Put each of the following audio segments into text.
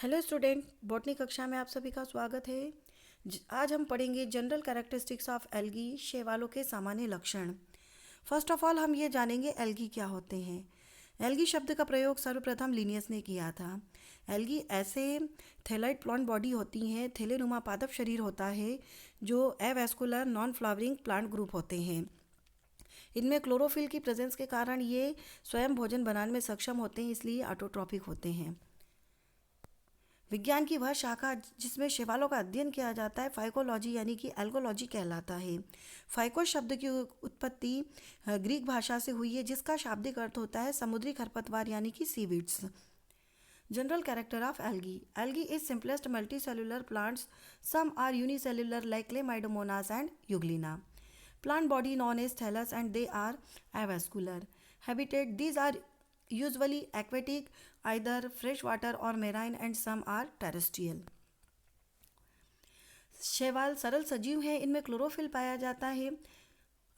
Hello student, botany कक्षा में आप सभी का स्वागत है। आज हम पढ़ेंगे जनरल कैरेक्टरिस्टिक्स ऑफ एल्गी, शैवालों के सामान्य लक्षण। फर्स्ट ऑफ ऑल हम ये जानेंगे एल्गी क्या होते हैं। एल्गी शब्द का प्रयोग सर्वप्रथम लिनियस ने किया था। एल्गी ऐसे थैलाइड प्लांट बॉडी होती हैं, थैलेनुमा पादप शरीर होता है जो avascular non flowering plant group होते हैं। इनमें क्लोरोफिल की प्रेजेंस के कारण ये स्वयं भोजन बनाने में सक्षम होते हैं, इसलिए ऑटोट्रॉपिक होते हैं। विज्ञान की वह शाखा जिसमें शैवालों का अध्ययन किया जाता है फाइकोलॉजी यानी कि एल्गोलॉजी कहलाता है। फाइको शब्द की उत्पत्ति ग्रीक भाषा से हुई है, जिसका शाब्दिक अर्थ होता है समुद्री खरपतवार यानी कि seaweeds. General character of algae. Algae is simplest multicellular plants. Some are unicellular like chlamydomonas and euglena. Plant body known as thallus and they are avascular. Habitat, these are usually aquatic, either freshwater or marine, and some are terrestrial. शैवाल सरल सजीव हैं, इनमें chlorophyll पाया जाता है।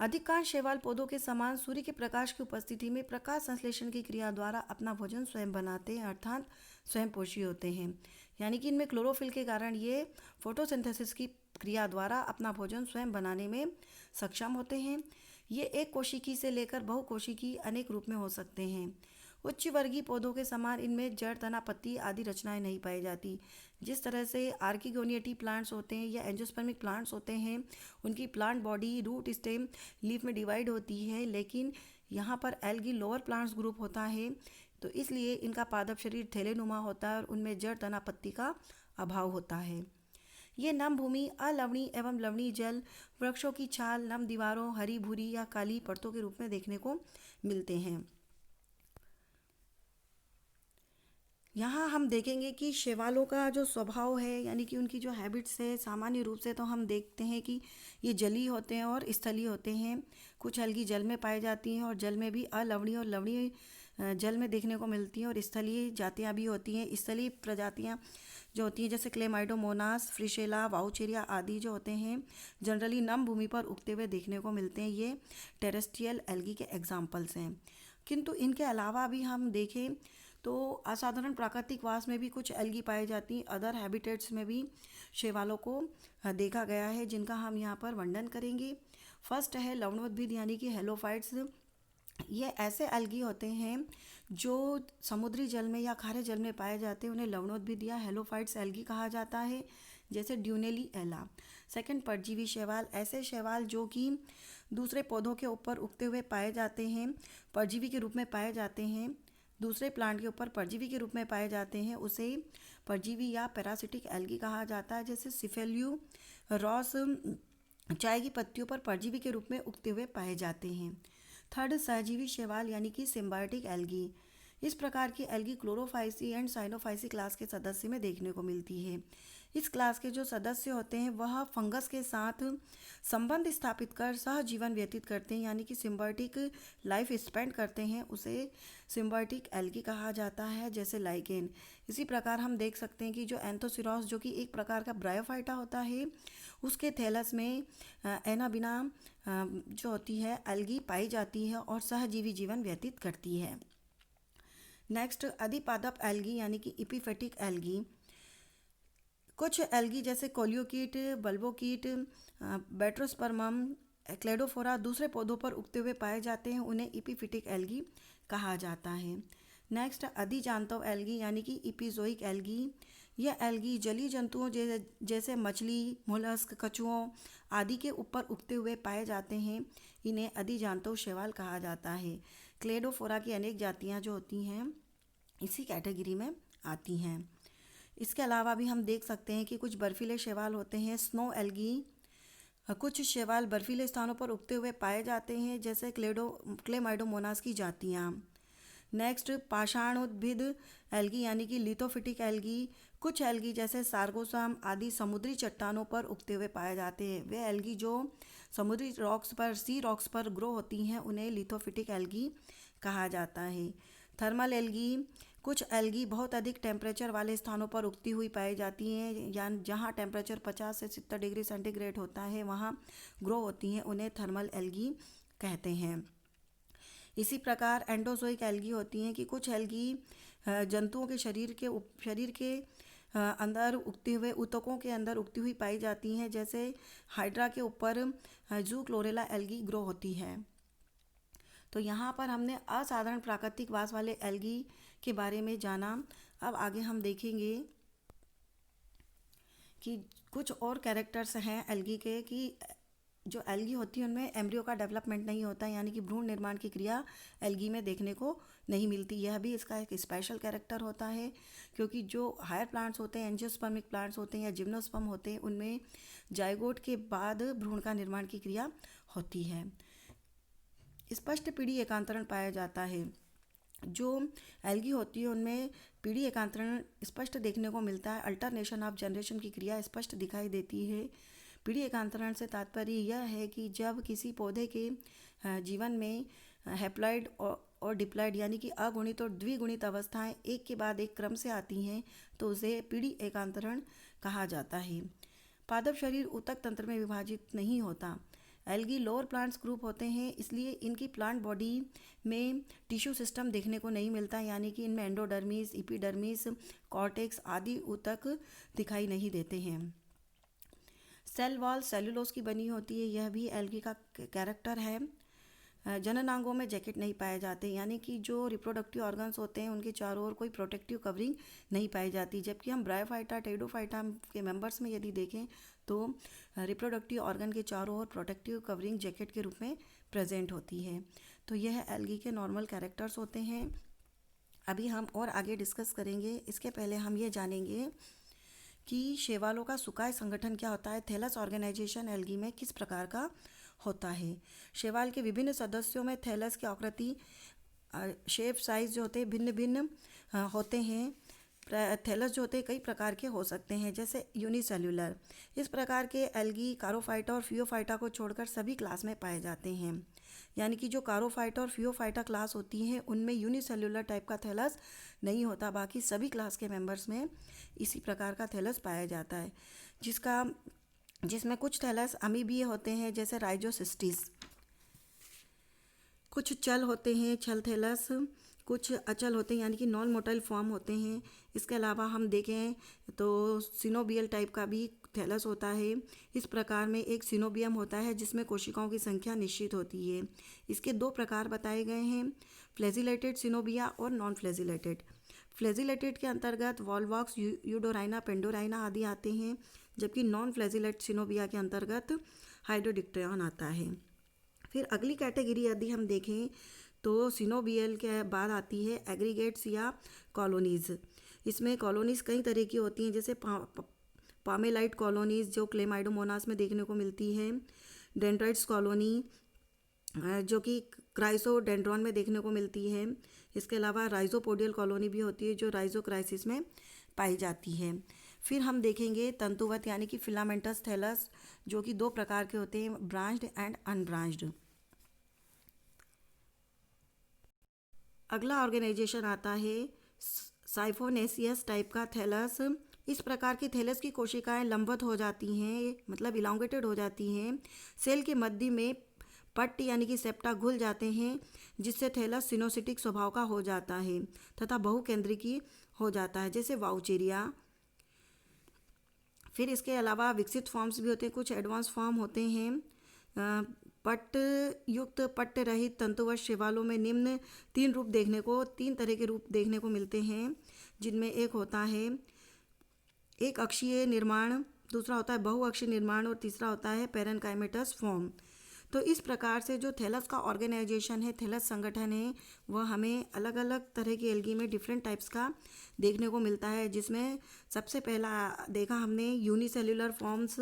अधिकांश शैवाल पौधों के समान सूर्य के प्रकाश की उपस्थिति में प्रकाश संश्लेषण की क्रिया द्वारा अपना भोजन स्वयं बनाते हैं, अर्थात स्वयं पोषी होते हैं। यानी कि इनमें क्लोरोफिल के कारण ये फोटोसिंथेसिस की क्रिया द्वारा अपना भोजन स्वयं बनाने में सक्षम होते हैं। ये एक कोशिकी से लेकर बहुकोशिकी अनेक रूप में हो सकते हैं। उच्च वर्गीय पौधों के समान इनमें जड़, तना, पत्ती आदि रचनाएं नहीं पाई जाती। जिस तरह से आर्किगोनियटी प्लांट्स होते हैं या एंजियोस्पर्मिक प्लांट्स होते हैं, उनकी plant body root, stem, leaf में डिवाइड होती है, लेकिन यहाँ पर एल्गी लोअर प्लांट्स ग्रुप होता है, तो इसलिए इनका पादप शरीर थैलेनुमा होता है और उनमें जड़, तना, पत्ती का अभाव होता है। ये नम भूमि, अलवणीय एवं लवणीय जल, वृक्षों की छाल, नम दीवारों, हरी भूरी या काली परतों के रूप में देखने को मिलते हैं। यहाँ हम देखेंगे कि शैवालों का जो स्वभाव है यानी कि उनकी जो हैबिट्स है, सामान्य रूप से तो हम देखते हैं कि ये जलीय होते हैं और स्थलीय होते हैं। कुछ एल्गी जल में पाई जाती हैं और जल में भी अलवणीय और लवणीय जल में देखने को मिलती हैं, और स्थलीय जातियाँ भी होती हैं। स्थलीय प्रजातियाँ जो होती हैं जैसे क्लेमाइडोमोनास, फ्रिशेला, वाउचेरिया आदि जो होते हैं, जनरली नम भूमि पर उगते हुए देखने को मिलते हैं। ये टेरेस्ट्रियल एल्गी के एग्जाम्पल्स हैं। किंतु इनके अलावा भी हम देखें तो असाधारण प्राकृतिक वास में भी कुछ एल्गी पाई जाती हैं। अदर हैबिटेट्स में भी शैवालों को देखा गया है, जिनका हम यहाँ पर वर्णन करेंगे। फर्स्ट है लवणोद्भिद यानी कि हेलोफाइट्स। ये ऐसे एल्गी होते हैं जो समुद्री जल में या खारे जल में पाए जाते हैं, उन्हें लवणोद्भिद या हेलोफाइट्स एल्गी कहा जाता है, जैसे ड्यूनेली एला। सेकंड, परजीवी शैवाल। ऐसे शैवाल जो कि दूसरे पौधों के ऊपर उगते हुए पाए जाते हैं, परजीवी के रूप में पाए जाते हैं, दूसरे प्लांट के ऊपर परजीवी के रूप में पाए जाते हैं, उसे परजीवी या पैरासिटिक एल्गी कहा जाता है। जैसे सिफेल्यू रॉस चाय की पत्तियों पर परजीवी के रूप में उगते हुए पाए जाते हैं। थर्ड, सहजीवी शैवाल यानी कि सिम्बायोटिक एल्गी। इस प्रकार की algae Chlorophyceae and Cyanophyceae class के सदस्य में देखने को मिलती है। इस क्लास के जो सदस्य होते हैं वह फंगस के साथ संबंध स्थापित कर सहजीवन व्यतीत करते हैं, यानी कि सिम्बायोटिक लाइफ स्पेंड करते हैं, उसे सिम्बायोटिक एल्गी कहा जाता है, जैसे लाइकेन। इसी प्रकार हम देख सकते हैं कि जो एंथोसिरोस जो कि एक प्रकार का ब्रायोफाइटा होता है, उसके थैलस में एनाबिना जो होती है एल्गी पाई जाती है और सहजीवी जीवन व्यतीत करती है। नेक्स्ट, अधिपादप एल्गी यानी कि इपीफेटिक एल्गी। कुछ एल्गी जैसे कोलियोकीट, बल्बोकीट, बैट्रोस्पर्मम, क्लेडोफोरा दूसरे पौधों पर उगते हुए पाए जाते हैं, उन्हें इपीफिटिक एल्गी कहा जाता है। नेक्स्ट, अधिजांतव एल्गी यानी कि इपीजोइक एल्गी। यह एल्गी जलीय जंतुओं जैसे मछली, मोलस्क, कछुओं आदि के ऊपर उगते हुए पाए जाते हैं, इन्हें अधिजांतव शैवाल कहा जाता है। क्लेडोफोरा की अनेक जातियाँ जो होती हैं इसी कैटेगरी में आती हैं। इसके अलावा भी हम देख सकते हैं कि कुछ बर्फीले शैवाल होते हैं, स्नो एल्गी। कुछ शैवाल बर्फीले स्थानों पर उगते हुए पाए जाते हैं, जैसे क्लेमाइडोमोनास की जातियाँ। नेक्स्ट, पाषाणोद्भिद एल्गी यानी कि लिथोफिटिक एल्गी। कुछ एल्गी जैसे सार्गोसम आदि समुद्री चट्टानों पर उगते हुए पाए जाते हैं। वे एल्गी जो समुद्री रॉक्स पर, सी रॉक्स पर ग्रो होती हैं, उन्हें लिथोफिटिक एल्गी कहा जाता है। Thermal algae. कुछ एल्गी बहुत अधिक टेम्परेचर वाले स्थानों पर उगती हुई पाई जाती हैं, या जहाँ टेम्परेचर 50 से 70 डिग्री सेंटीग्रेड होता है वहाँ ग्रो होती हैं, उन्हें थर्मल एल्गी कहते हैं। इसी प्रकार एंडोजोइक एल्गी होती हैं कि कुछ एल्गी जंतुओं के शरीर के अंदर उगते हुए ऊतकों के अंदर उगती हुई पाई जाती हैं, जैसे हाइड्रा के ऊपर जू क्लोरेला एल्गी ग्रो होती है। तो यहाँ पर हमने असाधारण प्राकृतिक वास वाले एल्गी के बारे में जाना। अब आगे हम देखेंगे कि कुछ और कैरेक्टर्स हैं एल्गी के, कि जो एल्गी होती है उनमें एम्ब्रियो का डेवलपमेंट नहीं होता, यानी कि भ्रूण निर्माण की क्रिया एल्गी में देखने को नहीं मिलती। यह भी इसका एक स्पेशल कैरेक्टर होता है, क्योंकि जो हायर प्लांट्स होते हैं, एंजियोस्पर्मिक प्लांट्स होते हैं या जिम्नोस्पर्म होते हैं, उनमें जाइगोट के बाद भ्रूण का निर्माण की क्रिया होती है। स्पष्ट पीढ़ी एकांतरण पाया जाता है। जो एल्गी होती है उनमें पीढ़ी एकांतरण स्पष्ट देखने को मिलता है। अल्टरनेशन ऑफ जनरेशन की क्रिया स्पष्ट दिखाई देती है। पीढ़ी एकांतरण से तात्पर्य यह है कि जब किसी पौधे के जीवन में हैप्लॉइड और डिप्लॉइड यानी कि अगुणित और द्विगुणित अवस्थाएं एक के बाद एक क्रम से आती हैं, तो उसे पीढ़ी एकांतरण कहा जाता है। पादप शरीर ऊतक तंत्र में विभाजित नहीं होता। एल्गी लोअर प्लांट्स ग्रुप होते हैं, इसलिए इनकी प्लांट बॉडी में टिश्यू सिस्टम देखने को नहीं मिलता, यानी कि इनमें एंडोडर्मिस, एपिडर्मिस, कॉर्टेक्स आदि ऊतक दिखाई नहीं देते हैं। सेल वॉल सेलुलोज की बनी होती है, यह भी एल्गी का कैरेक्टर है। जननांगों में जैकेट नहीं पाए जाते, यानी कि जो रिप्रोडक्टिव ऑर्गन्स होते हैं उनके चारों ओर कोई प्रोटेक्टिव कवरिंग नहीं पाई जाती। जबकि हम ब्रायोफाइटा टेरिडोफाइटा के मेंबर्स में यदि देखें तो रिप्रोडक्टिव ऑर्गन के चारों ओर प्रोटेक्टिव कवरिंग जैकेट के रूप में प्रेजेंट होती है। तो यह एल्गी के नॉर्मल कैरेक्टर्स होते हैं। अभी हम और आगे डिस्कस करेंगे। इसके पहले हम ये जानेंगे कि शैवालों का सुकाय संगठन क्या होता है। थैलस ऑर्गेनाइजेशन एल्गी में किस प्रकार का होता है। शैवाल के विभिन्न सदस्यों में थैलस की आकृति, शेप, साइज जो होते हैं भिन्न भिन्न होते हैं। थैलस जो होते हैं कई प्रकार के हो सकते हैं, जैसे यूनिसेल्युलर। इस प्रकार के एल्गी कारोफाइटा और फियोफाइटा को छोड़कर सभी क्लास में पाए जाते हैं, यानी कि जो कारोफाइटा और फियोफाइटा क्लास होती हैं उनमें यूनिसेल्युलर टाइप का थैलस नहीं होता। बाकी सभी क्लास के मेंबर्स में इसी प्रकार का थैलस पाया जाता है, जिसमें कुछ थैलस अमीबीय होते हैं, जैसे राइजोसिस्टिस। कुछ चल होते हैं छल थैलस, कुछ अचल होते हैं यानी कि नॉन मोटाइल फॉर्म होते हैं। इसके अलावा हम देखें तो सिनोबियल टाइप का भी थैलस होता है। इस प्रकार में एक सिनोबियम होता है जिसमें कोशिकाओं की संख्या निश्चित होती है। इसके दो प्रकार बताए गए हैं, फ्लैजिलेटेड सिनोबिया और नॉन फ्लैजिलेटेड। फ्लैजिलेटेड के अंतर्गत वॉलवॉक्स, यूडोराइना, पेंडोराइना आदि आते हैं, जबकि नॉन फ्लैजिलेट सिनोबिया के अंतर्गत हाइड्रोडिक्टोन आता है। फिर अगली कैटेगरी यदि हम देखें तो सिनोबियल के बाद आती है एग्रीगेट्स या कॉलोनीज़। इसमें कॉलोनीज़ कई तरह की होती हैं, जैसे पामेलाइट कॉलोनीज़ जो क्लेमाइडोमोनास में देखने को मिलती है, डेंड्राइट्स कॉलोनी जो कि क्राइसोडेंड्रॉन में देखने को मिलती है। इसके अलावा राइजोपोडियल कॉलोनी भी होती है जो राइजोक्राइसिस में पाई जाती है। फिर हम देखेंगे तंतुवत यानी कि फिलामेंटस थैलस, जो कि दो प्रकार के होते हैं, ब्रांच्ड एंड अनब्रांच्ड। अगला ऑर्गेनाइजेशन आता है साइफोनेसियस टाइप का थैलस। इस प्रकार की थैलस की कोशिकाएं लंबवत हो जाती हैं, मतलब इलांगेटेड हो जाती हैं। सेल के मध्य में पट्ट यानी कि सेप्टा घुल जाते हैं, जिससे थैलस सिनोसिटिक स्वभाव का हो जाता है तथा बहुकेंद्रिकी हो जाता है, जैसे वाउचेरिया। फिर इसके अलावा विकसित फॉर्म्स भी होते हैं, कुछ एडवांस फॉर्म होते हैं। पट्ट युक्त पट्ट रहित तंतुवत शैवालों में निम्न तीन तरह के रूप देखने को मिलते हैं, जिनमें एक होता है एक अक्षीय निर्माण, दूसरा होता है बहुअक्षीय निर्माण और तीसरा होता है पैरेनकाइमेटस फॉर्म। तो इस प्रकार से जो थैलस का ऑर्गेनाइजेशन है, थैलस संगठन है, वह हमें अलग अलग तरह की एल्गी में डिफरेंट टाइप्स का देखने को मिलता है, जिसमें सबसे पहला देखा हमने यूनिसेल्युलर फॉर्म्स,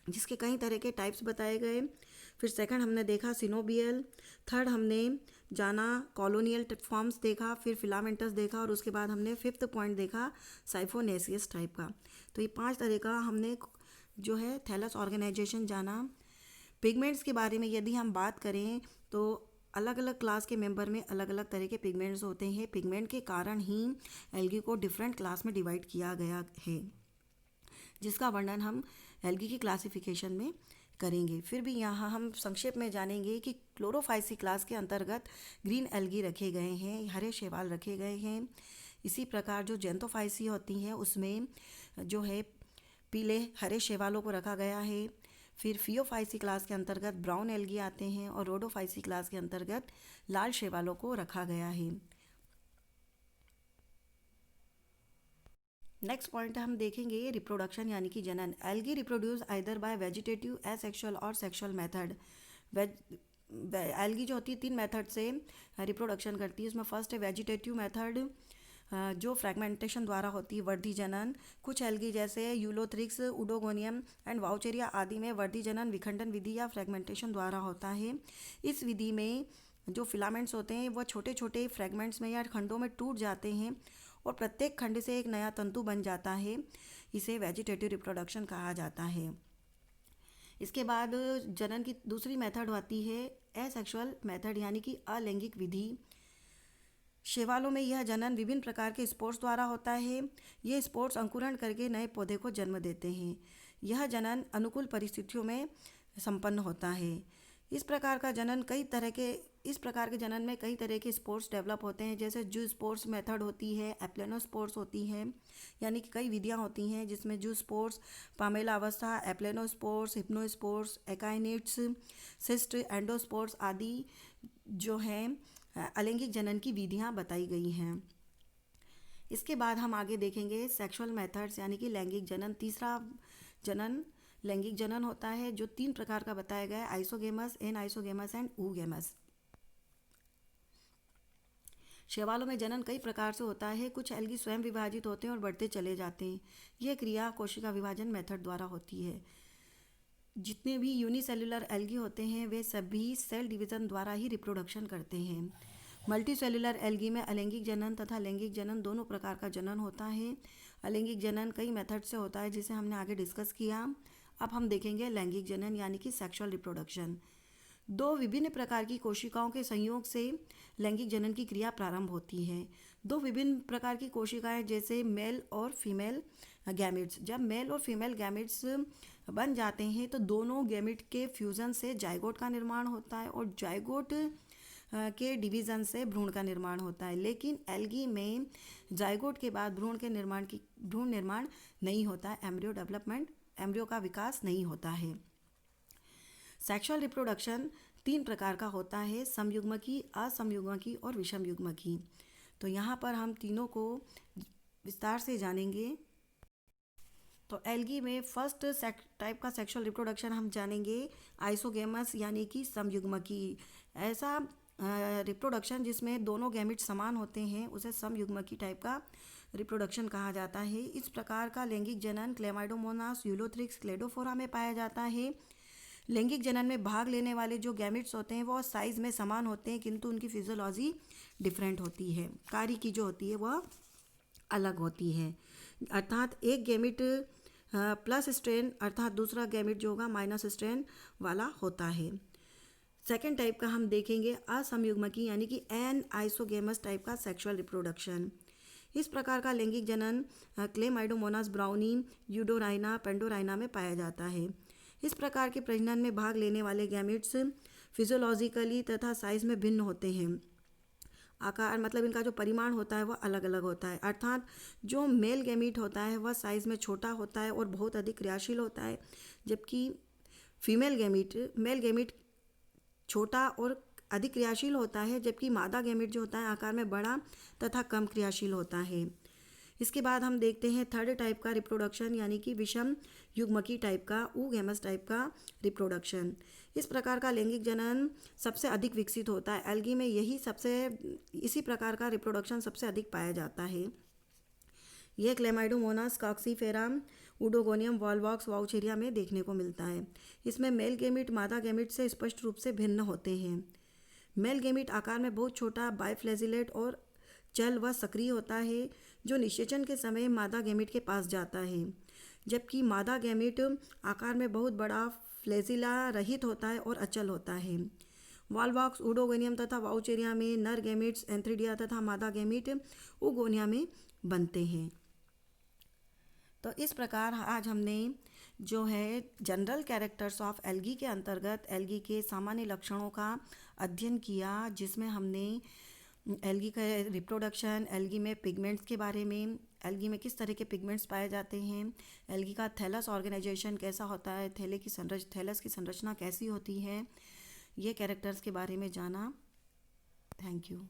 जिसके कई तरह के टाइप्स बताए गए। फिर सेकंड हमने देखा सिनोबियल। थर्ड हमने जाना कॉलोनियल फॉर्म्स देखा, फिर फिलामेंटस देखा, और उसके बाद हमने फिफ्थ पॉइंट देखा साइफोनेसियस टाइप का। तो ये 5 तरह का हमने जो है थैलस ऑर्गेनाइजेशन जाना। पिगमेंट्स के बारे में यदि हम बात करें तो अलग अलग क्लास के मेंबर में अलग अलग तरह के पिगमेंट्स होते हैं। पिगमेंट के कारण ही एल्गी को डिफरेंट क्लास में डिवाइड किया गया है, जिसका वर्णन हम एल्गी की क्लासिफिकेशन में करेंगे। फिर भी यहाँ हम संक्षेप में जानेंगे कि क्लोरोफाइसी क्लास के अंतर्गत ग्रीन एल्गी रखे गए हैं, हरे शैवाल रखे गए हैं। इसी प्रकार जो जेंथोफाइसी होती हैं उसमें जो है पीले हरे शैवालों को रखा गया है। फिर फियोफाइसी क्लास के अंतर्गत ब्राउन एल्गी आते हैं और रोडोफाइसी क्लास के अंतर्गत लाल शैवालों को रखा गया है। नेक्स्ट पॉइंट हम देखेंगे रिप्रोडक्शन यानी कि जनन। Algae reproduce either bye vegetative, asexual और सेक्सुअल मेथड। एल्गी जो होती है 3 मेथड से रिप्रोडक्शन करती है। उसमें फर्स्ट है वेजिटेटिव मेथड जो फ्रेगमेंटेशन द्वारा होती है, वर्धी जनन। कुछ एल्गी जैसे यूलोथ्रिक्स, उडोगोनियम एंड वाउचेरिया आदि में वर्धी जनन विखंडन विधि या फ्रेगमेंटेशन द्वारा होता है। इस विधि में जो फिलामेंट्स होते हैं वह छोटे छोटे फ्रेगमेंट्स में या खंडों में टूट जाते हैं और प्रत्येक खंड से एक नया तंतु बन जाता है। इसे वेजिटेटिव रिप्रोडक्शन कहा जाता है। इसके बाद जनन की दूसरी मेथड आती है एसेक्सुअल मेथड यानी कि अलैंगिक विधि। शैवालों में यह जनन विभिन्न प्रकार के स्पोर्स द्वारा होता है। ये स्पोर्स अंकुरण करके नए पौधे को जन्म देते हैं। यह जनन अनुकूल परिस्थितियों में संपन्न होता है। इस प्रकार के जनन में कई तरह के स्पोर्स डेवलप होते हैं, जैसे जू स्पोर्स मेथड होती है, एप्लेनोस्पोर्स होती हैं, यानी कि कई विधियां होती हैं जिसमें जू स्पोर्स, पामेला अवस्था, एप्लेनोस्पोर्स, हिप्नोस्पोर्स, एकाइनिट्स, सिस्ट, एंडोस्पोर्स आदि जो हैं अलैंगिक जनन की विधियां बताई गई हैं। इसके बाद हम आगे देखेंगे सेक्सुअल मेथड्स यानी कि लैंगिक जनन। तीसरा जनन लैंगिक जनन होता है जो 3 प्रकार का बताया गया है, isogamous, N isogamous and oogamous. शैवालों में जनन कई प्रकार से होता है। कुछ एल्गी स्वयं विभाजित होते हैं और बढ़ते चले जाते हैं। यह क्रिया कोशिका विभाजन मेथड द्वारा होती है। जितने भी यूनिसेल्युलर एल्गी होते हैं वे सभी सेल डिवीजन द्वारा ही रिप्रोडक्शन करते हैं। मल्टी सेल्युलर एल्गी में अलैंगिक जनन तथा लैंगिक जनन दोनों प्रकार का जनन होता है। अलैंगिक जनन कई मेथड से होता है जिसे हमने आगे डिस्कस किया। अब हम देखेंगे लैंगिक जनन यानी कि सेक्सुअल रिप्रोडक्शन। 2 विभिन्न प्रकार की कोशिकाओं के संयोग से लैंगिक जनन की क्रिया प्रारंभ होती है। 2 विभिन्न प्रकार की कोशिकाएं जैसे मेल और फीमेल गैमेट्स, जब मेल और फीमेल गैमेट्स बन जाते हैं तो दोनों गैमेट के फ्यूजन से जाइगोट का निर्माण होता है और जाइगोट के डिवीज़न से भ्रूण का निर्माण होता है। लेकिन एल्गी में जाइगोट के बाद भ्रूण निर्माण नहीं होता है। एम्ब्रियो का विकास नहीं होता है। सेक्सुअल रिप्रोडक्शन 3 प्रकार का होता है, समयुग्मकी, असमयुग्मकी और विषमयुग्मकी। तो यहाँ पर हम तीनों को विस्तार से जानेंगे। तो एल्गी में फर्स्ट टाइप का सेक्सुअल रिप्रोडक्शन हम जानेंगे आइसोगेमस यानी कि समयुग्मकी। ऐसा रिप्रोडक्शन जिसमें दोनों गैमेट समान होते हैं उसे समयुग्मकी टाइप का रिप्रोडक्शन कहा जाता है। इस प्रकार का लैंगिक जनन क्लेमाइडोमोनास, यूलोथ्रिक्स, क्लेडोफोरा में पाया जाता है। लैंगिक जनन में भाग लेने वाले जो गैमेट्स होते हैं वो साइज में समान होते हैं किंतु उनकी फिजियोलॉजी डिफरेंट होती है। कार्य की जो होती है वह अलग होती है। अर्थात एक गैमेट प्लस स्ट्रेन अर्थात दूसरा गैमेट जो होगा माइनस स्ट्रेन वाला होता है। सेकेंड टाइप का हम देखेंगे असमयुग्मकी यानी कि एन आइसोगेमस टाइप का सेक्सुअल रिप्रोडक्शन। इस प्रकार का लैंगिक जनन क्लेमाइडोमोनास ब्राउनी, यूडोराइना, पेंडोराइना में पाया जाता है। इस प्रकार के प्रजनन में भाग लेने वाले गैमेट्स फिजियोलॉजिकली तथा साइज में भिन्न होते हैं। आकार मतलब इनका जो परिमाण होता है वह अलग अलग होता है। अर्थात जो मेल गैमेट होता है वह साइज में छोटा होता है और बहुत अधिक क्रियाशील होता है, जबकि मेल गैमेट छोटा और अधिक क्रियाशील होता है, जबकि मादा गैमेट जो होता है आकार में बड़ा तथा कम क्रियाशील होता है। इसके बाद हम देखते हैं थर्ड टाइप का रिप्रोडक्शन यानी कि विषम युग्मकी टाइप का, ऊगेमस टाइप का रिप्रोडक्शन। इस प्रकार का लैंगिक जनन सबसे अधिक विकसित होता है। एल्गी में इसी प्रकार का रिप्रोडक्शन सबसे अधिक पाया जाता है। यह क्लेमाइडोमोनास, कॉक्सीफेरा, उडोगोनियम, वॉलवॉक्स, वाउचेरिया में देखने को मिलता है। इसमें मेल गैमेट मादा गैमेट से स्पष्ट रूप से भिन्न होते हैं। मेल गैमेट आकार में बहुत छोटा, बाइफ्लैजिलेट और चल व सक्रिय होता है जो निषेचन के समय मादा गैमेट के पास जाता है, जबकि मादा गैमेट आकार में बहुत बड़ा, फ्लैजिला रहित होता है और अचल होता है। वॉलवॉक्स, उडोगोनियम तथा वाउचेरिया में नर गैमेट्स एंथ्रिडिया तथा मादा गैमेट ओगोनिया में बनते हैं। तो इस प्रकार आज हमने जो है जनरल कैरेक्टर्स ऑफ एल्गी के अंतर्गत एल्गी के सामान्य लक्षणों का अध्ययन किया, जिसमें हमने एल्गी का रिप्रोडक्शन, एल्गी में पिगमेंट्स के बारे में, एल्गी में किस तरह के पिगमेंट्स पाए जाते हैं, एल्गी का थैलस ऑर्गेनाइजेशन कैसा होता है, थैलस की संरचना कैसी होती है, ये कैरेक्टर्स के बारे में जाना। Thank you.